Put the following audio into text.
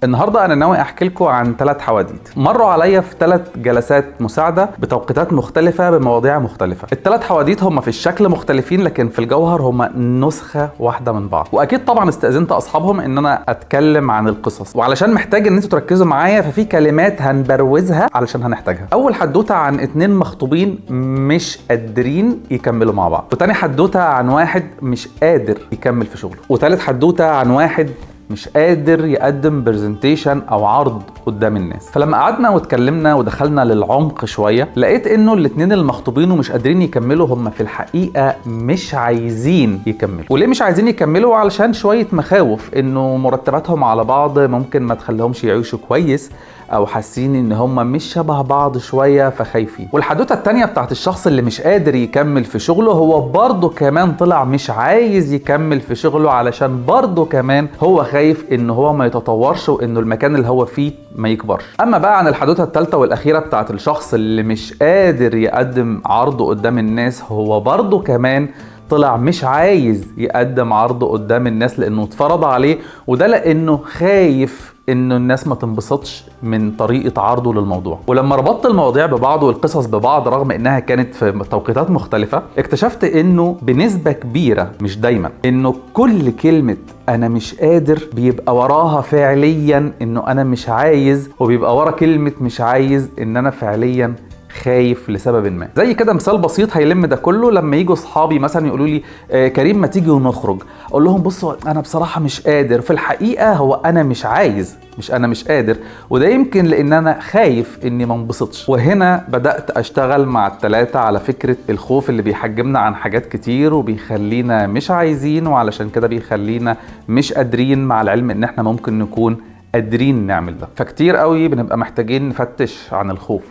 النهارده انا ناوي احكي لكم عن 3 حواديت مروا عليا في 3 جلسات مساعده بتوقيتات مختلفه بمواضيع مختلفه. ال3 حواديت هم في الشكل مختلفين لكن في الجوهر هم نسخه واحده من بعض، واكيد طبعا استاذنت اصحابهم ان انا اتكلم عن القصص، وعلشان محتاج ان انتوا تركزوا معايا ففي كلمات هنبروزها علشان هنحتاجها. اول حدوته عن 2 مخطوبين مش قادرين يكملوا مع بعض، وتاني حدوته عن واحد مش قادر يكمل في شغله، وتالت حدوته عن واحد مش قادر يقدم برزنتيشن او عرض قدام الناس. فلما قعدنا واتكلمنا ودخلنا للعمق شويه لقيت انه الاتنين المخطوبين ومش قادرين يكملوا هم في الحقيقه مش عايزين يكملوا. وليه مش عايزين يكملوا؟ علشان شويه مخاوف انه مرتباتهم على بعض ممكن ما تخليهمش يعيشوا كويس، او حاسين ان هم مش شبه بعض شويه فخايفين. والحدوته التانية بتاعت الشخص اللي مش قادر يكمل في شغله هو برضه كمان طلع مش عايز يكمل في شغله علشان برضه كمان هو خايف ان هو ما يتطورش وانه المكان اللي هو فيه ما يكبرش. اما بقى عن الحدوته الثالثه والاخيره بتاعت الشخص اللي مش قادر يقدم عرضه قدام الناس، هو برضه كمان طلع مش عايز يقدم عرضه قدام الناس لانه اتفرض عليه، وده لانه خايف انه الناس ما تنبسطش من طريقة عرضه للموضوع. ولما ربطت المواضيع ببعض والقصص ببعض رغم انها كانت في توقيتات مختلفة، اكتشفت انه بنسبة كبيرة مش دايما انه كل كلمة انا مش قادر بيبقى وراها فعليا انه انا مش عايز، وبيبقى ورا كلمة مش عايز ان انا فعليا خايف لسبب ما. زي كده مثال بسيط هيلم ده كله، لما يجوا اصحابي مثلا يقولوا لي كريم ما تيجي ونخرج، اقول لهم بصوا انا بصراحه مش قادر. في الحقيقه هو انا مش عايز، مش انا مش قادر، وده يمكن لان انا خايف اني ما انبسطش. وهنا بدات اشتغل مع ال3 على فكره الخوف اللي بيحجمنا عن حاجات كتير وبيخلينا مش عايزين، وعلشان كده بيخلينا مش قادرين، مع العلم ان احنا ممكن نكون قادرين نعمل ده. فكتير قوي بنبقى محتاجين نفتش عن الخوف.